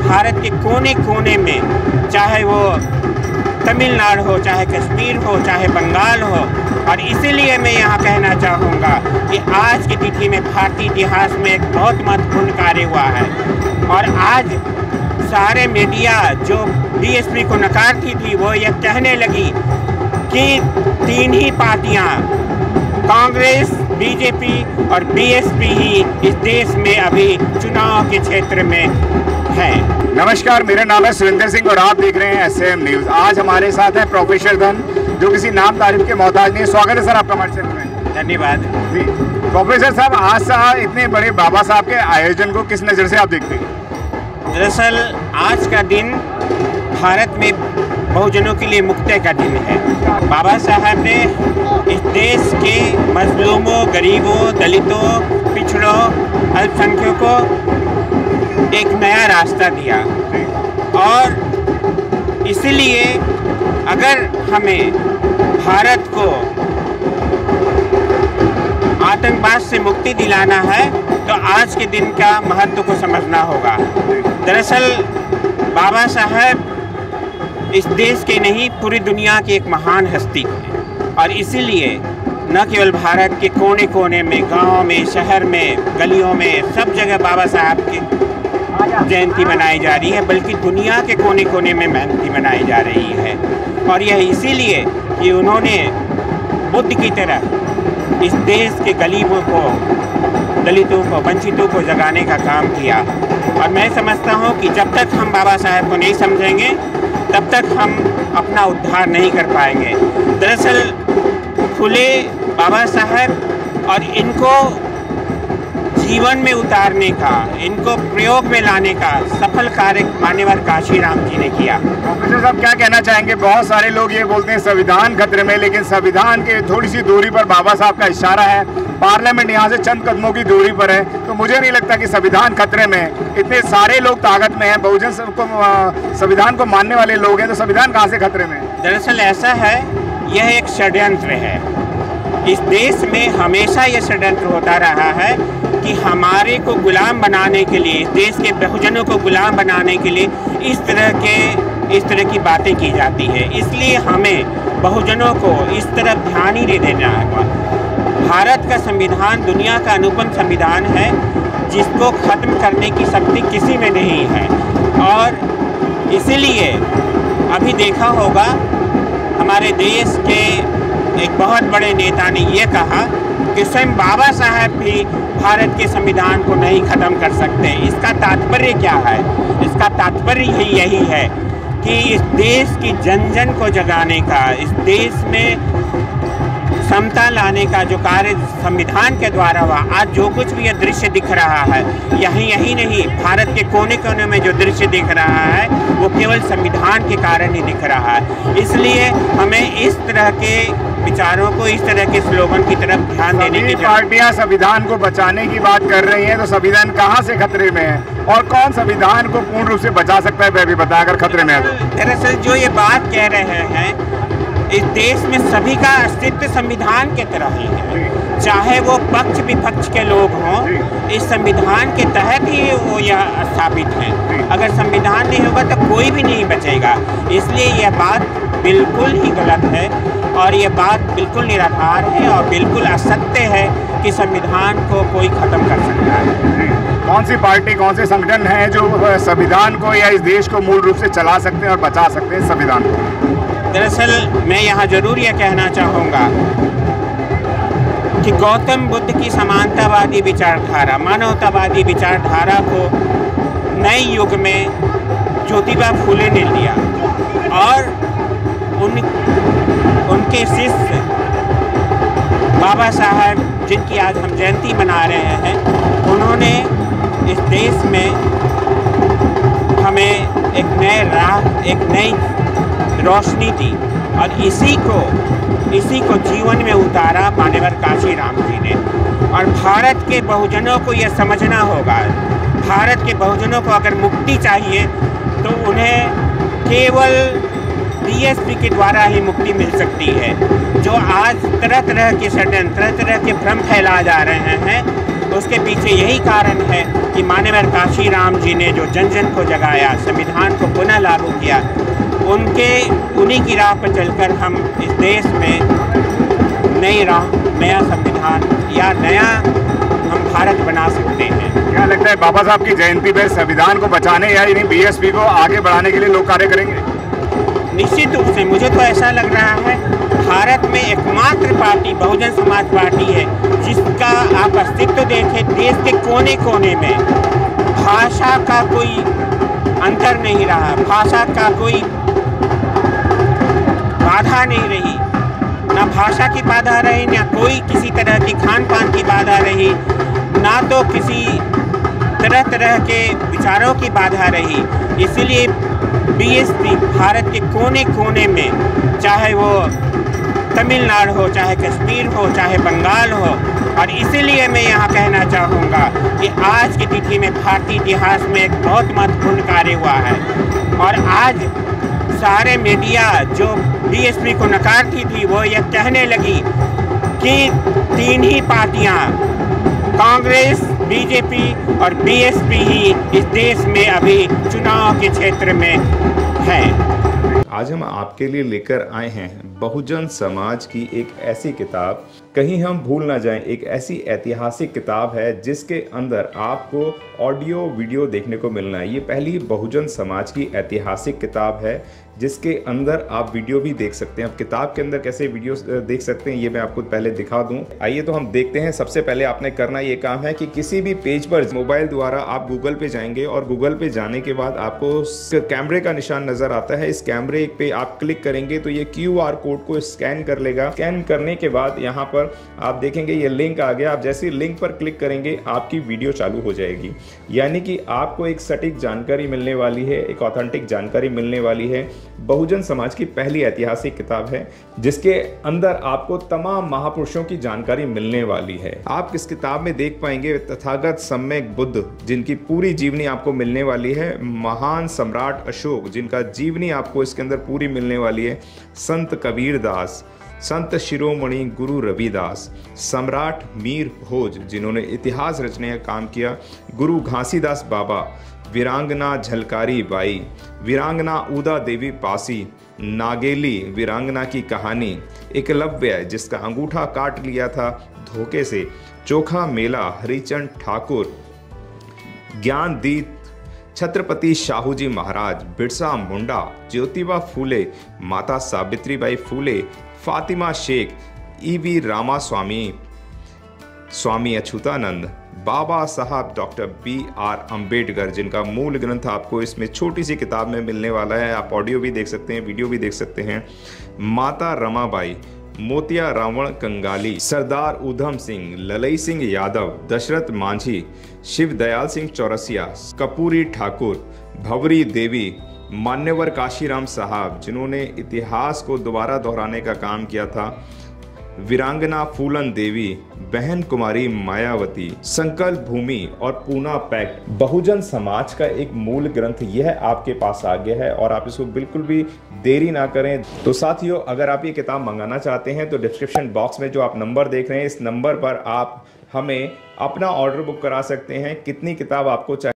भारत के कोने कोने में, चाहे वो तमिलनाडु हो, चाहे कश्मीर हो, चाहे बंगाल हो। और इसीलिए मैं यहाँ कहना चाहूँगा कि आज की तिथि में भारतीय इतिहास में एक बहुत महत्वपूर्ण कार्य हुआ है। और आज सारे मीडिया जो बीएसपी को नकारती थी वो ये कहने लगी कि तीन ही पार्टियाँ, कांग्रेस, बीजेपी और बीएसपी ही इस देश में अभी चुनाव के क्षेत्र में है। नमस्कार, मेरा नाम है सुरेंद्र सिंह और आप देख रहे हैं एसएम न्यूज़। आज हमारे साथ है प्रोफेसर धन, जो किसी नाम तारीफ के मोहताज नहीं। स्वागत है सर आपका हमारे चैनल में। धन्यवाद जी प्रोफेसर साहब, आज इतने बड़े बाबा साहब के आयोजन को किस नज़र से आप देखते हैं? दरअसल आज का दिन भारत में बहुजनों के लिए मुक्ति का दिन है। बाबा साहब ने इस देश के मजलूमों, गरीबों, दलितों, पिछड़ों, अल्पसंख्यकों को एक नया रास्ता दिया। और इसलिए अगर हमें भारत को आतंकवाद से मुक्ति दिलाना है तो आज के दिन का महत्व को समझना होगा। दरअसल बाबा साहब इस देश के नहीं, पूरी दुनिया की एक महान हस्ती है। और इसीलिए न केवल भारत के कोने कोने में, गांव में, शहर में, गलियों में, सब जगह बाबा साहब की जयंती मनाई जा रही है, बल्कि दुनिया के कोने कोने में जयंती मनाई जा रही है। और यह इसीलिए कि उन्होंने बुद्ध की तरह इस देश के गरीबों को, दलितों को, वंचितों को जगाने का काम किया। और मैं समझता हूँ कि जब तक हम बाबा साहब को नहीं समझेंगे तब तक हम अपना उद्धार नहीं कर पाएंगे। दरअसल फुले बाबा साहब और इनको जीवन में उतारने का, इनको प्रयोग में लाने का सफल कार्य मान्यवर काशीराम जी ने किया। प्रोफेसर साहब क्या कहना चाहेंगे? बहुत सारे लोग ये बोलते हैं संविधान खतरे में, लेकिन संविधान के थोड़ी सी दूरी पर बाबा साहब का इशारा है। पार्लियामेंट यहाँ से चंद कदमों की दूरी पर है, तो मुझे नहीं लगता कि संविधान खतरे में है। इतने सारे लोग ताकत में हैं, बहुजन संविधान को मानने वाले लोग हैं, तो संविधान कहाँ से खतरे में है? दरअसल ऐसा है, यह एक षड्यंत्र है। इस देश में हमेशा यह षड्यंत्र होता रहा है कि हमारे को गुलाम बनाने के लिए, इस देश के बहुजनों को गुलाम बनाने के लिए इस तरह की बातें की जाती है। इसलिए हमें बहुजनों को इस तरफ ध्यान ही नहीं देना है। भारत का संविधान दुनिया का अनुपम संविधान है, जिसको ख़त्म करने की शक्ति किसी में नहीं है। और इसीलिए अभी देखा होगा, हमारे देश के एक बहुत बड़े नेता ने ये कहा कि स्वयं बाबा साहब भी भारत के संविधान को नहीं ख़त्म कर सकते। इसका तात्पर्य क्या है? इसका तात्पर्य ही यही है कि इस देश की जन जन को जगाने का, इस देश में समता लाने का जो कार्य संविधान के द्वारा हुआ, आज जो कुछ भी यह दृश्य दिख रहा है, यही नहीं, भारत के कोने कोने में जो दृश्य दिख रहा है वो केवल संविधान के कारण ही दिख रहा है। इसलिए हमें इस तरह के विचारों को, इस तरह के स्लोगन की तरफ ध्यान देने की जरूरत। पार्टियां संविधान को बचाने की बात कर रही हैं, तो संविधान कहाँ से खतरे में है और कौन संविधान को पूर्ण रूप से बचा सकता है, वह भी बता अगर खतरे में है तो। दरअसल जो ये बात कह रहे हैं, इस देश में सभी का अस्तित्व संविधान के तरह ही है। चाहे वो पक्ष विपक्ष के लोग हों, इस संविधान के तहत ही वो यह स्थापित है। अगर संविधान नहीं होगा तो कोई भी नहीं बचेगा। इसलिए यह बात बिल्कुल ही गलत है और ये बात बिल्कुल निराधार है और बिल्कुल असत्य है कि संविधान को कोई ख़त्म कर सकता है। कौन सी पार्टी, कौन से संगठन हैं जो संविधान को या इस देश को मूल रूप से चला सकते हैं और बचा सकते हैं संविधान को? दरअसल मैं यहाँ ज़रूर यह कहना चाहूँगा कि गौतम बुद्ध की समानतावादी विचारधारा, मानवतावादी विचारधारा को नए युग में ज्योतिबा फुले ने लिया और उनके शिष्य बाबा साहब, जिनकी आज हम जयंती मना रहे हैं, उन्होंने इस देश में हमें एक नए राह, एक नई रोशनी दी और इसी को जीवन में उतारा मान्यवर काशीराम जी ने। और भारत के बहुजनों को यह समझना होगा, भारत के बहुजनों को अगर मुक्ति चाहिए तो उन्हें केवल बीएसपी के द्वारा ही मुक्ति मिल सकती है। जो आज तरह तरह के षड्यंत्र, तरह तरह के भ्रम फैला जा रहे हैं, उसके पीछे यही कारण है कि मान्यवर काशीराम जी ने जो जन जन को जगाया, संविधान को पुनः लागू किया, उन्हीं की राह पर चलकर हम इस देश में नया संविधान या नया हम भारत बना सकते हैं। क्या लगता है बाबा साहब की जयंती पर संविधान को बचाने या इन्हीं बीएसपी को आगे बढ़ाने के लिए लोग कार्य करेंगे? निश्चित रूप से मुझे तो ऐसा लग रहा है, भारत में एकमात्र पार्टी बहुजन समाज पार्टी है जिसका आप अस्तित्व देखें, देश के कोने कोने में भाषा का कोई अंतर नहीं रहा, भाषा का कोई बाधा नहीं रही, ना भाषा की बाधा रही, ना कोई किसी तरह की खान पान की बाधा रही, ना तो किसी तरह के विचारों की बाधा रही। इसलिए बीएसपी भारत के कोने कोने में, चाहे वो तमिलनाडु हो, चाहे कश्मीर हो, चाहे बंगाल हो, और इसीलिए मैं यहाँ कहना चाहूँगा कि आज की तिथि में भारतीय इतिहास में एक बहुत महत्वपूर्ण कार्य हुआ है। और आज सारे मीडिया जो बीएसपी को नकारती थी वो यह कहने लगी कि तीन ही पार्टियाँ, कांग्रेस, बीजेपी और बीएसपी ही इस देश में अभी चुनाव के क्षेत्र में है। आज हम आपके लिए लेकर आए हैं बहुजन समाज की एक ऐसी किताब, कहीं हम भूल ना जाएं, एक ऐसी ऐतिहासिक किताब है जिसके अंदर आपको ऑडियो वीडियो देखने को मिलना है। ये पहली बहुजन समाज की ऐतिहासिक किताब है जिसके अंदर आप वीडियो भी देख सकते हैं। अब किताब के अंदर कैसे वीडियो देख सकते हैं ये मैं आपको पहले दिखा दूं। आइए तो हम देखते हैं। सबसे पहले आपने करना ये काम है कि किसी भी पेज पर मोबाइल द्वारा आप गूगल पे जाएंगे और गूगल पे जाने के बाद आपको कैमरे का निशान नजर आता है। इस कैमरे पे आप क्लिक करेंगे तो ये QR कोड को स्कैन कर लेगा। स्कैन करने के बाद यहाँ पर आप देखेंगे ये लिंक आ गया। आप जैसे लिंक पर क्लिक करेंगे आपकी वीडियो चालू हो जाएगी, यानी कि आपको एक सटीक जानकारी मिलने वाली है, एक ऑथेंटिक जानकारी मिलने वाली है। बहुजन समाज की पहली ऐतिहासिक किताब है जिसके अंदर आपको तमाम महापुरुषों की जानकारी मिलने वाली है। आप इस किताब में देख पाएंगे तथागत सम्यक बुद्ध जिनकी पूरी जीवनी आपको मिलने वाली है, महान सम्राट अशोक जिनका जीवनी आपको इसके अंदर पूरी मिलने वाली है, संत कबीर दास, संत शिरोमणि गुरु रविदास, सम्राट मीर भोज जिन्होंने इतिहास रचने का काम किया, गुरु घासीदास बाबा, वीरांगना झलकारी बाई, वीरांगना उदा देवी पासी, नागेली वीरांगना की कहानी, एकलव्य जिसका अंगूठा काट लिया था धोखे से, चोखा मेला हरिचंद ठाकुर, ज्ञानदीप छत्रपति शाहूजी महाराज, बिरसा मुंडा, ज्योतिबा फूले, माता सावित्रीबाई फूले, फातिमा शेख, EV रामास्वामी, स्वामी अच्युतानंद, बाबा साहब डॉक्टर BR अम्बेडकर जिनका मूल ग्रंथ आपको इसमें छोटी सी किताब में मिलने वाला है। आप ऑडियो भी देख सकते हैं, वीडियो भी देख सकते हैं। माता रमाबाई, मोतिया रावण कंगाली, सरदार उधम सिंह, ललई सिंह यादव, दशरथ मांझी, शिव दयाल सिंह चौरसिया, कपूरी ठाकुर, भवरी देवी, मान्यवर काशीराम साहब जिन्होंने इतिहास को दोबारा दोहराने का काम किया था, वीरांगना फूलन देवी, बहन कुमारी मायावती, संकल्प भूमि और पूना पैक्ट। बहुजन समाज का एक मूल ग्रंथ यह आपके पास आ गया है और आप इसको बिल्कुल भी देरी ना करें। तो साथियों, अगर आप ये किताब मंगाना चाहते हैं तो डिस्क्रिप्शन बॉक्स में जो आप नंबर देख रहे हैं इस नंबर पर आप हमें अपना ऑर्डर बुक करा सकते हैं। कितनी किताब आपको चाहिए